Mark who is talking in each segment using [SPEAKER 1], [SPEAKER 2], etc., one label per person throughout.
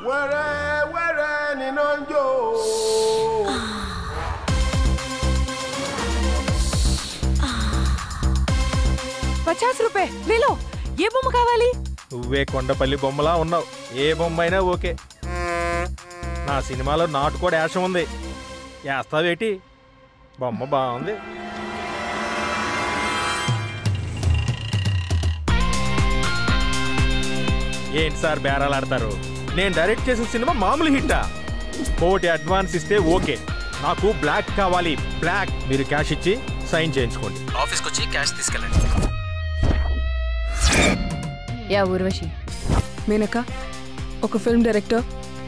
[SPEAKER 1] ₹50 లేలో. ఏ బొమ్మ కావాలి?
[SPEAKER 2] నువ్వే కొండపల్లి బొమ్మలా ఉన్నావు. ఏ బొమ్మ అయినా ఓకే. నా సినిమాలో నాటు కూడా యాసం ఉంది. వేస్తావేటి? బొమ్మ బాగుంది. ఏంటి సార్ బేరాలు ఆడతారు? నేను డైరెక్ట్ చేసిన సినిమా మామూలు హిట్టా? కోటి అడ్వాన్స్ ఇస్తే ఓకే. నాకు బ్లాక్ కావాలి, బ్లాక్. మీరు క్యాష్ ఇచ్చి సైన్ చేయించుకోండి.
[SPEAKER 3] ఆఫీస్కి వచ్చి క్యాష్ తీసుకెళ్ళండి.
[SPEAKER 1] యా ఊర్వశి.
[SPEAKER 4] మేనక, ఒక ఫిల్మ్ డైరెక్టర్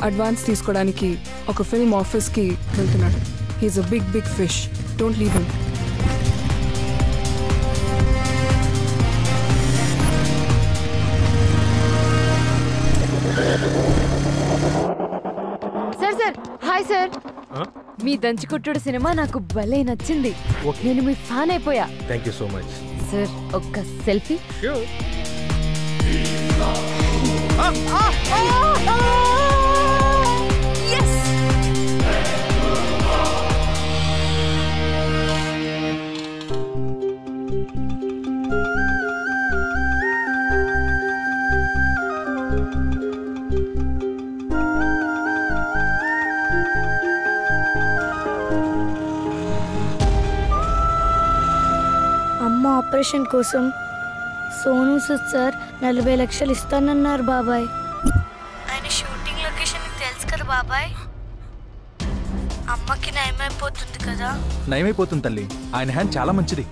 [SPEAKER 4] అడ్వాన్స్ తీసుకోవడానికి ఒక ఫిల్మ్ ఆఫీస్కి వెళ్తున్నాడు. He is a big fish. Don't leave him.
[SPEAKER 1] Sir hi sir. మీ దంచికొట్టుడు సినిమా నాకు భలే నచ్చింది. నేను మీ ఫ్యాన్ అయిపోయా.
[SPEAKER 2] Thank you so much
[SPEAKER 1] sir. ఒక్క సెల్ఫీ.
[SPEAKER 5] అమ్మ ఆపరేషన్ కోసం సోను సూద్ సార్ 40 లక్షలు ఇస్తానన్నారు బాబాయ్. ఆయన షూటింగ్ లొకేషన్ తెలుసు కదా బాబాయ్. అమ్మకి నయమైపోతుంది కదా.
[SPEAKER 3] నయమైపోతుంది తల్లి. ఆయన హ్యాండ్ చాలా మంచిది.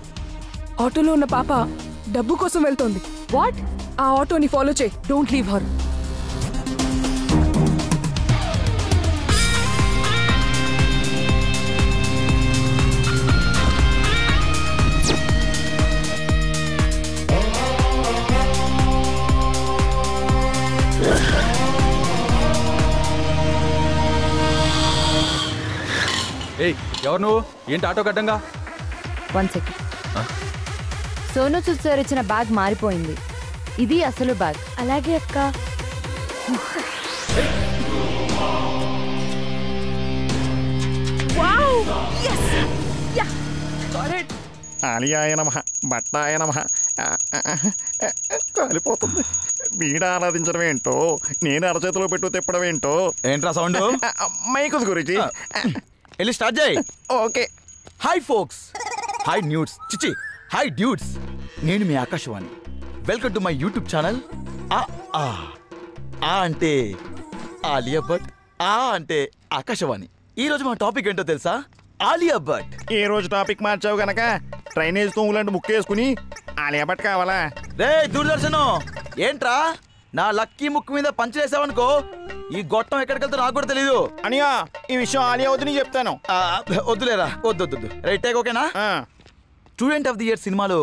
[SPEAKER 4] ఆటోలో ఉన్న పాప డబ్బు కోసం వెళ్తోంది.
[SPEAKER 1] వాట్?
[SPEAKER 4] ఆ ఆటోని ఫాలో చేయి. Don't leave her.
[SPEAKER 3] ఏయ్, ఎవరు నువ్వు? ఏంటి ఆటో గడ్డంగా?
[SPEAKER 1] 1 సెకండ్. సోను సూద్ సార్ ఇచ్చిన బ్యాగ్ మారిపోయింది. ఇది అసలు బ్యాగ్.
[SPEAKER 5] అలాగే అక్క.
[SPEAKER 6] ఆలియాయ నమః, బట్టాయ నమః. కాలిపోతుంది. వీడ ఆరాధించడం ఏంటో, నేను అరచేతిలో పెట్టు తిప్పడం ఏంటో.
[SPEAKER 3] ఏంట్రా సౌండ్?
[SPEAKER 6] మైకుస్ గురించి
[SPEAKER 3] వెళ్ళి స్టార్ట్ చేయి.
[SPEAKER 6] Okay.
[SPEAKER 3] Hi folks, hi nudes, చిచి హాయ్ డ్యూడ్స్. నేను మీ Akashvani. Welcome to my YouTube channel. ఆ అంటే ఆలియా భట్, ఆ అంటే ఆకాశవాణి. ఈ రోజు మా టాపిక్ ఏంటో తెలుసా? ఆలియా భట్.
[SPEAKER 6] ఏ రోజు టాపిక్ మార్చావు గనక డ్రైనేజ్ తొంగులాంటి ముక్కేసుకుని ఆలియా భట్ కావాలా?
[SPEAKER 3] రే దూరదర్శనం, ఏంట్రా నా లక్కీ ముక్కు మీద పంచలేసావనుకో ఈ గొట్టం ఎక్కడికి వెళ్తా నాకు కూడా తెలీదు.
[SPEAKER 6] అనియా, ఈ విషయం ఆలియా వద్దని చెప్తాను.
[SPEAKER 3] వద్దులేరా, వద్దు. రైట్ టేక్ ఓకేనా? స్టూడెంట్ ఆఫ్ ది ఇయర్ సినిమాలో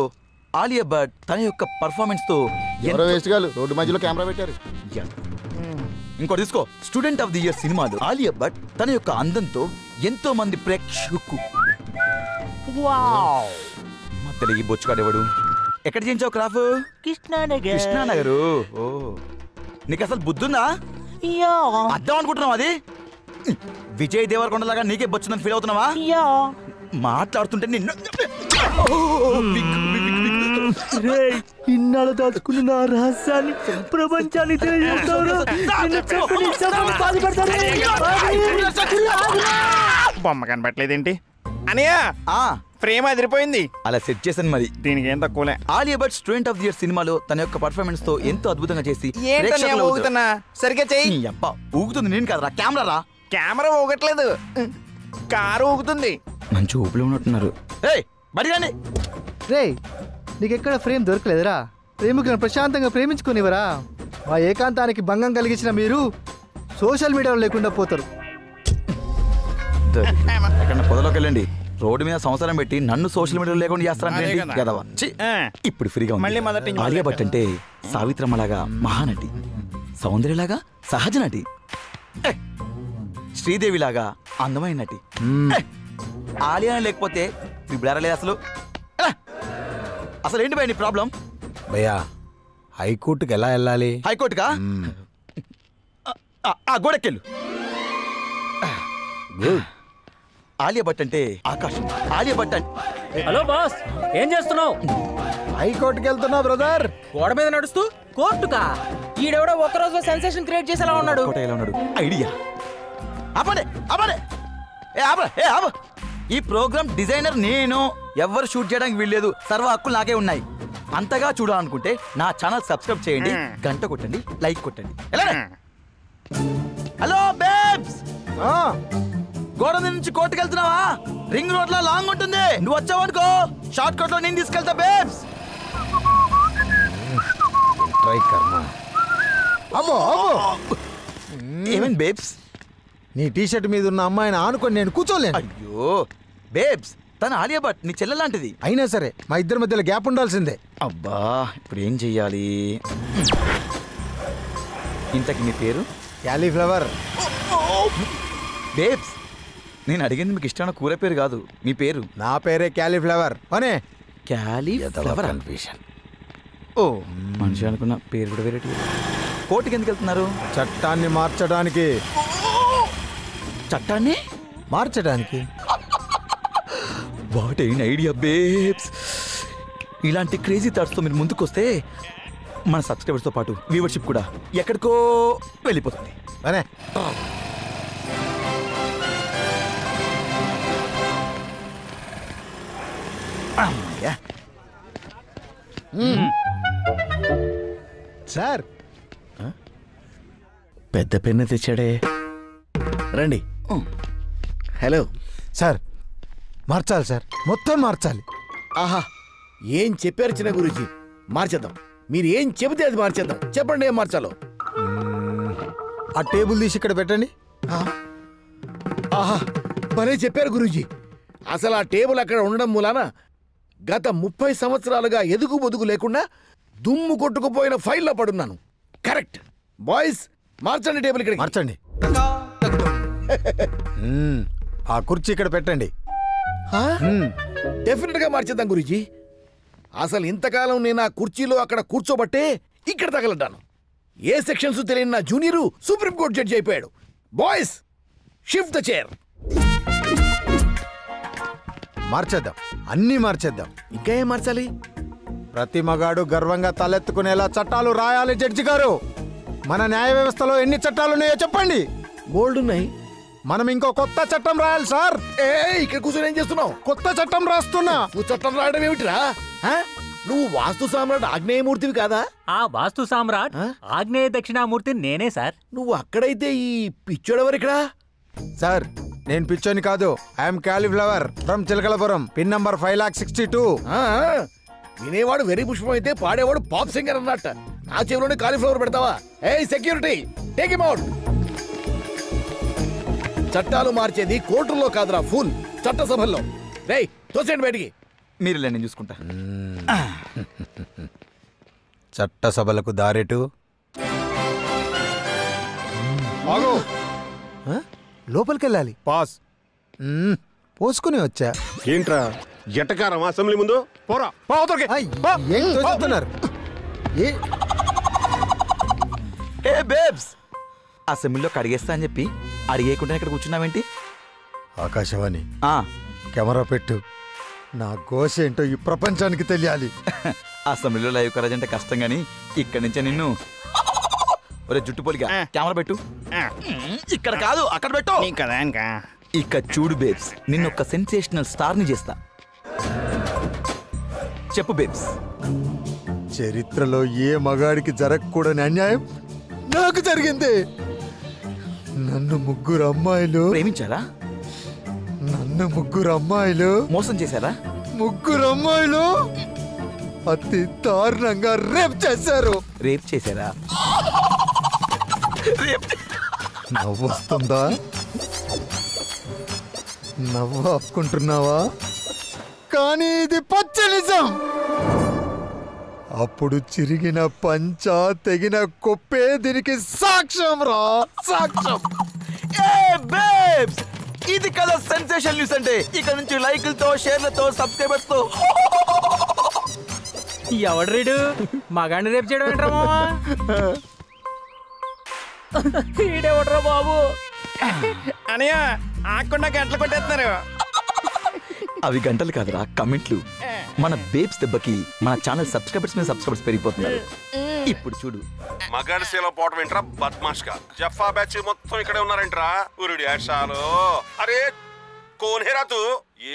[SPEAKER 3] ఆలియా భట్ తన యొక్క పర్ఫార్మెన్స్ తో
[SPEAKER 6] రోడ్డు మధ్యలో కెమెరా పెట్టారు.
[SPEAKER 3] ఇంకోటి తీసుకో. స్టూడెంట్ ఆఫ్ ది ఇయర్ సినిమాలో ఆలియా భట్ తన యొక్క అందంతో ఎంతో మంది ప్రేక్షకు తెలుగు బొచ్చుకాడేవాడు. ఎక్కడ చేయించావు క్రాఫ్? కృష్ణానగర్. ఓ, నీకు అసలు బుద్ధుందా? అర్థం అనుకుంటున్నావు అది? విజయ్ దేవరకొండలాగా నీకే బొచ్చుందని ఫీల్ అవుతున్నావా? మాట్లాడుతుంటే నిన్ను
[SPEAKER 7] ఇన్నాళ్ళు దాచుకున్న నా రహస్యాన్ని ప్రపంచానికి
[SPEAKER 6] బొమ్మ కనబట్టలేదేంటి అనియా? ఫ్రేమ్ అదిరిపోయింది.
[SPEAKER 3] అలా సెట్ చేశాను మరి.
[SPEAKER 6] దీనికి ఏం తక్కువలే.
[SPEAKER 3] Alia Bhatt student of the year సినిమాలో తన యొక్క పర్ఫార్మెన్స్ తో ఎంతో అద్భుతంగా చేసి
[SPEAKER 6] సరిగ్గా చెయ్యి.
[SPEAKER 3] ఊగుతుంది నేను కదరా, కెమెరా రా.
[SPEAKER 6] కెమెరా ఊగట్లేదు, కారు ఊగుతుంది.
[SPEAKER 3] మంచి ఊపిలో ఉన్నట్టున్నారు.
[SPEAKER 7] రే, నీకెక్కడ ఫ్రేమ్ దొరకలేదురా? ప్రేమికులను ప్రశాంతంగా ప్రేమించుకునివరా? మా ఏకాంతానికి భంగం కలిగించిన మీరు సోషల్ మీడియాలో లేకుండా పోతారు.
[SPEAKER 3] ఎక్కడ పొదలోకి వెళ్ళండి. రోడ్డు మీద సంవత్సరం పెట్టి నన్ను సోషల్ మీడియాలో లేకుండా చేస్తారంటే ఇప్పుడు ఫ్రీగా ఉంది. ఆలియా భట్ అంటే సావిత్రమ్మలాగా మహానటి, సౌందర్యలాగా సహజ నటి, శ్రీదేవిలాగా అందమైన నటి. ఆలియా లేకపోతే ఇప్పుడు అసలు అసలు ఏంటి భయ నీ ప్రాబ్లం?
[SPEAKER 8] భయ్యా, హైకోర్టుకి ఎలా వెళ్ళాలి?
[SPEAKER 3] హైకోర్టుకా? గోడకెళ్ళు. ఆలియా భట్ అంటే ఆకాశం. ఆలియా భట్ అంటే
[SPEAKER 8] హలో బాస్, ఏం చేస్తున్నావు?
[SPEAKER 7] హైకోర్టుకి వెళ్తున్నా బ్రదర్.
[SPEAKER 8] గోడ మీద నడుస్తూ కోర్టుకా? ఈడెవడో ఒక రోజులో సెన్సేషన్ క్రియేట్ చేసేలా ఉన్నాడు.
[SPEAKER 3] ఎలా ఉన్నాడు? ఐడియా. ఆపండి ఆపండి. ఈ ప్రోగ్రామ్ డిజైనర్ నేను. ఎవరు షూట్ చేయడానికి వీల్లేదు. సర్వ హక్కులు నాకే ఉన్నాయి. అంతగా చూడాలనుకుంటే నా ఛానల్ సబ్స్క్రైబ్ చేయండి, గంట కొట్టండి, లైక్ కొట్టండి. హలో బేబ్స్, గోడ నుంచి కోర్టుకు వెళ్తున్నావా? రింగ్ రోడ్ లో లాంగ్ ఉంటుంది. నువ్వు వచ్చావనుకో షార్ట్ కట్ లో నేను తీసుకెళ్తా బేబ్స్.
[SPEAKER 7] ట్రై కర్మా. అమ్మో
[SPEAKER 3] ఏమేం బేబ్స్?
[SPEAKER 7] నీ టీషర్ట్ మీద ఉన్న అమ్మాయిని ఆనుకొని నేను కూర్చోలేను.
[SPEAKER 3] అయ్యో బేబ్స్, తన ఆలియా భట్ నీ చెల్లెలాంటిది.
[SPEAKER 7] అయినా సరే మా ఇద్దరి మధ్యలో గ్యాప్ ఉండాల్సిందే.
[SPEAKER 3] అబ్బా ఇప్పుడు ఏం చెయ్యాలి? ఇంతకి మీ పేరు?
[SPEAKER 7] క్యాలీఫ్లవర్.
[SPEAKER 3] బేబ్స్, నేను అడిగింది మీకు ఇష్టమైన కూర పేరు కాదు, మీ పేరు.
[SPEAKER 7] నా పేరే క్యాలీఫ్లవర్. అనే
[SPEAKER 3] క్యాలీఫ్లవర్ కన్ఫ్యూషన్. ఓ మనిషి అనుకున్న పేరు కూడా వేరే. కోర్టుకి ఎందుకు వెళ్తున్నారు?
[SPEAKER 7] చట్టాన్ని మార్చడానికి.
[SPEAKER 3] చట్టాన్ని
[SPEAKER 7] మార్చడానికి?
[SPEAKER 3] What an idea babes. ఇలాంటి క్రేజీ థాట్స్తో మీరు ముందుకు వస్తే మన సబ్స్క్రైబర్స్తో పాటు వ్యూవర్షిప్ కూడా ఎక్కడికో వెళ్ళిపోతుంది.
[SPEAKER 7] అనే సార్,
[SPEAKER 6] పెద్ద పెన్ను తెచ్చాడే. రండి. హలో
[SPEAKER 7] సార్, మార్చాలి సార్, మొత్తం మార్చాలి.
[SPEAKER 6] ఆహా, ఏం చెప్పారు చిన్న గురూజీ? మార్చేద్దాం. మీరు ఏం చెబితే అది మార్చేద్దాం. చెప్పండి ఏం మార్చాలో.
[SPEAKER 7] ఆ టేబుల్ తీసి ఇక్కడ పెట్టండి.
[SPEAKER 6] ఆహా, భలే చెప్పారు గురూజీ. అసలు ఆ టేబుల్ అక్కడ ఉండడం మూలాన గత 30 సంవత్సరాలుగా ఎదుగు బొదుగు లేకుండా దుమ్ము కొట్టుకుపోయిన ఫైల్లో పడున్నాను. కరెక్ట్. బాయ్స్, మార్చండి టేబుల్ ఇక్కడ.
[SPEAKER 7] మార్చండి. ఆ కుర్చీ ఇక్కడ పెట్టండి.
[SPEAKER 6] డెఫినెట్ గా మార్చేద్దాం గురూజీ. అసలు ఇంతకాలం నేను ఆ కుర్చీలో అక్కడ కూర్చోబట్టే ఇక్కడ తగలడ్డాను. ఏ సెక్షన్స్ తెలియని నా జూనియరు సుప్రీంకోర్టు జడ్జి అయిపోయాడు. Boys, shift the chair.
[SPEAKER 7] మార్చేద్దాం, అన్నీ మార్చేద్దాం.
[SPEAKER 6] ఇంకా ఏం మార్చాలి?
[SPEAKER 7] ప్రతి మగాడు గర్వంగా తలెత్తుకునేలా చట్టాలు రాయాలి జడ్జి గారు. మన న్యాయ వ్యవస్థలో ఎన్ని చట్టాలున్నాయో చెప్పండి.
[SPEAKER 6] బోల్డ్ ఉన్నాయి.
[SPEAKER 7] మనం ఇంకో కొత్త చట్టం రాయాలి సార్.
[SPEAKER 6] ఇక్కడ కూర్చొని ఏం చేస్తున్నావు?
[SPEAKER 7] కొత్త చట్టం రాస్తున్నా.
[SPEAKER 6] నువ్వు చట్టం రాయడం ఏమిటిరా? నువ్వు వాస్తు సామ్రాట్ ఆగ్నేయమూర్తివి కాదా?
[SPEAKER 8] ఆ వాస్తు సామ్రాట్ ఆగ్నేయ దక్షిణామూర్తి నేనే సార్.
[SPEAKER 6] నువ్వు అక్కడైతే ఈ పిచ్చోడెవరు ఇక్కడ?
[SPEAKER 7] సార్, నేను పిచ్చోని కాదు. I'm cauliflower from Chilakalapuram. Pin number 5,62,000.
[SPEAKER 6] వినేవాడు వెరీ పుష్పం అయితే పాడేవాడు పాప్ సింగర్ అన్నట్ట. నా చెవిలోనే కాలీఫ్లవర్ పెడతావా? ఏయ్ సెక్యూరిటీ, టేక్ హిమ్ అవుట్. చట్టాలు మార్చేది కోర్టుల్లో కాదురా, ఫుల్ చట్టసభల్లో. రేయ్ తోసేయండి బయటికి.
[SPEAKER 3] మీరు నేను చూసుకుంటా.
[SPEAKER 7] చట్టసభలకు దారెటు. లోపలికి వెళ్ళాలి.
[SPEAKER 9] పాస్.
[SPEAKER 7] పోసుకుని వచ్చా.
[SPEAKER 9] ఏంట్రా జటకారం అసెంబ్లీ ముందు? పోరా.
[SPEAKER 7] ఏం తోస్తున్నారు?
[SPEAKER 3] ఏ బేబ్స్, అసెంబ్లీలో కడిగేస్తా అని చెప్పి అడిగేయకుండా ఇక్కడ కూర్చున్నావేంటి?
[SPEAKER 7] ఆకాశవాణి, కెమెరా పెట్టు. నా ఘోష ఏంటో ఈ ప్రపంచానికి తెలియాలి.
[SPEAKER 3] అసెంబ్లీలో లైవ్ కరాజ్ అంటే కష్టం గానీ ఇక్కడి నుంచే నిన్ను ఒరే జుట్టు పోలిగా కెమెరా పెట్టు. ఇక్కడ కాదు, అక్కడ పెట్టు. ఇక చూడు బేబ్స్, నిన్ను ఒక సెన్సేషనల్ స్టార్ ని చేస్తా. చెప్పు బేబ్స్.
[SPEAKER 7] చరిత్రలో ఏ మగాడికి జరగకూడని అన్యాయం నాకు జరిగింది. నన్ను ముగ్గురు అమ్మాయిలు
[SPEAKER 3] ప్రేమించారా?
[SPEAKER 7] నన్ను ముగ్గురు అమ్మాయిలు
[SPEAKER 3] మోసం చేశారా?
[SPEAKER 7] ముగ్గురు అమ్మాయిలు అతి దారుణంగా రేప్ చేశారు.
[SPEAKER 3] రేప్ చేశారా?
[SPEAKER 7] నవ్వు వస్తుందా? నవ్వు ఆపుకుంటున్నావా? కానీ ఇది పచ్చ నిజం. అప్పుడు చిరిగిన పంచ, తెగిన కొప్పే దీనికి సాక్ష్యం రా, సాక్ష్యం.
[SPEAKER 3] ఇది కదా సెన్సేషన్ న్యూస్ అంటే. ఇక్కడ నుంచి లైకులతో, షేర్లతో, సబ్స్క్రైబర్స్ తో.
[SPEAKER 8] ఎవడు రీడు మగాడిని రేపు చేయడం ఏంట్రా మావా? ఈడేవడ్రా బాబు అనయ్య ఆకుండా గంటలు కొట్టేస్తున్నారు.
[SPEAKER 3] అవి గంటలు కాదురా, కమెంట్లు. మన బేబ్స్ దెబ్బకి మన ఛానల్ సబ్స్క్రైబర్స్ మీద సబ్స్క్రైబర్స్ పెరిగిపోతున్నారు. ఇప్పుడు చూడు,
[SPEAKER 9] మగాడిసీలో పోవటం ఏంట్రా బద్మాష్గా. జఫా బ్యాచ్ మొత్తం ఇక్కడే ఉన్నారంట్రా. ఉరుడి ఆశాలు. అరే కోనేరా తూ,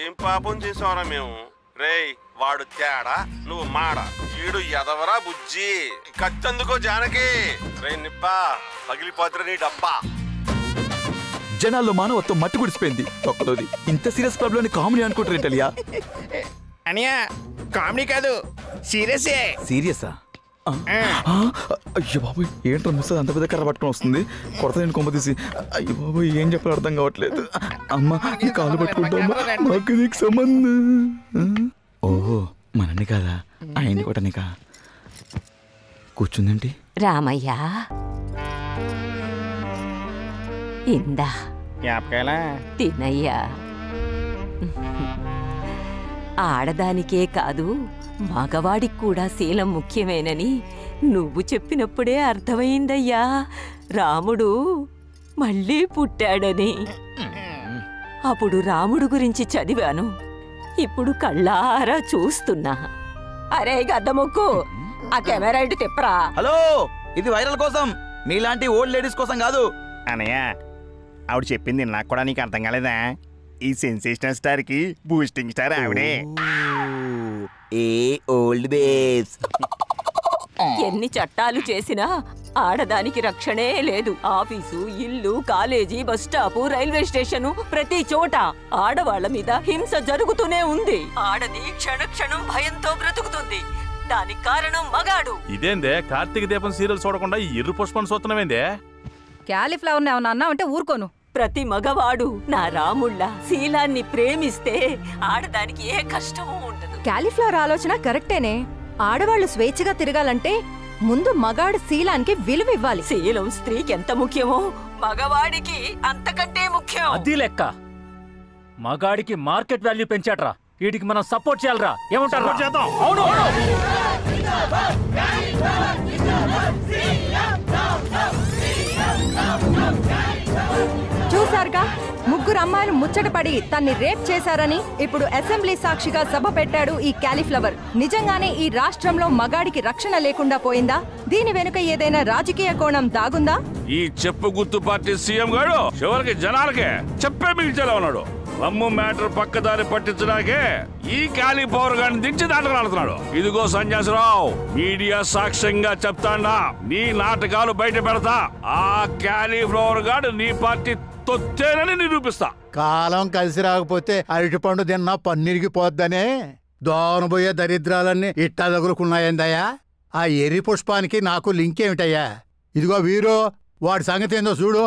[SPEAKER 9] ఏం పాపం చేసావరా మేము. రేయ్ వాడు తేడా, నువ్వు మాడ. ఈడు ఎదవరా బుజ్జి. కత్తందుకో జానకి. రే నిప్పా పగిలిపోతురా నీ డబ్బా.
[SPEAKER 3] జనాల్లో మానవత్వం మట్టి గుడిసిపోయింది. ఒక్కలోది ఇంత సీరియస్ ప్రాబ్లం కామెడీ అనుకుంటారేంటలియా?
[SPEAKER 8] అనయ్య కామెడీ కాదు, సీరియసే.
[SPEAKER 3] సీరియసా? అయ్యో బాబు, ఏంట్రా ముసలి అంత పెద్ద కర్ర పట్టుకొని వస్తుంది. కొడత నేను కొమ్మ తీసి. అయ్యో బాబు, ఏం చెప్పాలో అర్థం కావట్లేదు. అమ్మ నీ కాళ్ళు పట్టుకుంటామా, మాకు నీకు సంబంధం. ఓహో మనని కాదా, ఆయన్ని కొట్టనికా. కూర్చుందేంటి?
[SPEAKER 10] రామయ్య ఇందా తినయ్యా. ఆడదానికే కాదు మగవాడికి కూడా శీలం ముఖ్యమేనని నువ్వు చెప్పినప్పుడే అర్థమైందయ్యా. రాముడు మళ్ళీ పుట్టాడని. అప్పుడు రాముడు గురించి చదివాను, ఇప్పుడు కళ్ళారా చూస్తున్నా. అరే గద్దముక్కు, ఆ కెమెరా ఇటు తిప్పరా.
[SPEAKER 3] హలో, ఇది వైరల్ కోసం, మీలాంటి ఓల్డ్ లేడీస్ కోసం కాదు.
[SPEAKER 8] అనయ్య ఆవిడ చెప్పింది నాకు కూడా నీకు అర్థం కాలేదా? ఈ సెన్సేషనల్ స్టార్ కి బూస్టింగ్ స్టార్ ఆవిడే.
[SPEAKER 3] ఏ ఓల్డ్ బేబ్స్.
[SPEAKER 10] ఎన్ని చట్టాలు చేసినా ఆడదానికి రక్షణే లేదు. ఆఫీసు, ఇల్లు, college, bus stop, railway station, ప్రతి చోట ఆడవాళ్ల మీద హింస జరుగుతూనే ఉంది. ఆడది క్షణక్షణం భయంతో బ్రతుకుతుంది. దానికి కారణం మగాడు.
[SPEAKER 2] ఇదేందే కార్తీక దీపం సీరియల్ చూడకుండా ఎర్రు పుష్పం చూస్తున్నావేందే?
[SPEAKER 11] క్యాలీఫ్లవర్ ఏమన్నా అన్నావంటే ఊరుకోను.
[SPEAKER 10] ప్రతి మగవాడు నా రాముళ్ళ శీలాన్ని ప్రేమిస్తే ఆడదానికి ఏ కష్టమూ ఉండదు.
[SPEAKER 11] క్యాలీఫ్లవర్ ఆలోచన కరెక్టేనే. ఆడవాళ్లు స్వేచ్ఛగా తిరగాలంటే ముందు మగాడు శీలానికి విలువ ఇవ్వాలి.
[SPEAKER 10] శీలం స్త్రీకి ఎంత ముఖ్యమో మగవాడికి అంతకంటే ముఖ్యం.
[SPEAKER 12] అది లెక్క. మగాడికి మార్కెట్ వాల్యూ పెంచాడ్రా, వీడికి మనం సపోర్ట్ చేయాలరా. ఏమంటారు? చేద్దాం. అవును.
[SPEAKER 11] చూసారుగా, ముగ్గురు అమ్మాయిలు ముచ్చటపడి తన్ని రేప్ చేశారని ఇప్పుడు అసెంబ్లీ సాక్షిగా సభ పెట్టాడు ఈ క్యాలీఫ్లవర్. నిజంగానే ఈ రాష్ట్రంలో మగాడికి రక్షణ లేకుండా పోయిందా? దీని వెనుక ఏదైనా రాజకీయ కోణం దాగుందా?
[SPEAKER 13] ఈ చెప్పు గుర్తు పార్టీ సీఎం గారు చివరికి జనాలకే చెప్పే మిగిల్చేలా ఉన్నాడు. రమ్ము మ్యాటర్ పక్కదారి పట్టించడానికే ఈ క్యాలీఫ్లవర్ గారిని దించి దాంట్లో ఆడుతున్నాడు. ఇదిగో సన్యాసిరావు, మీడియా సాక్ష్యంగా చెప్తాండా, నీ నాటకాలు బయట పెడతా. ఆ క్యాలీఫ్లవర్ గారు నీ పార్టీ తొత్తేనని నిరూపిస్తా.
[SPEAKER 14] కాలం కలిసి రాకపోతే అరటిపండు తిన్నా పన్నీరిగిపోద్దనే దోనబోయే దరిద్రాలన్నీ ఇట్టా తగులుకున్నాయందయ్యా. ఆ ఎర్రి పుష్పానికి నాకు లింక్ ఏమిటయ్యా? ఇదిగో వీరు, వాడి సంగతి ఏందో చూడు.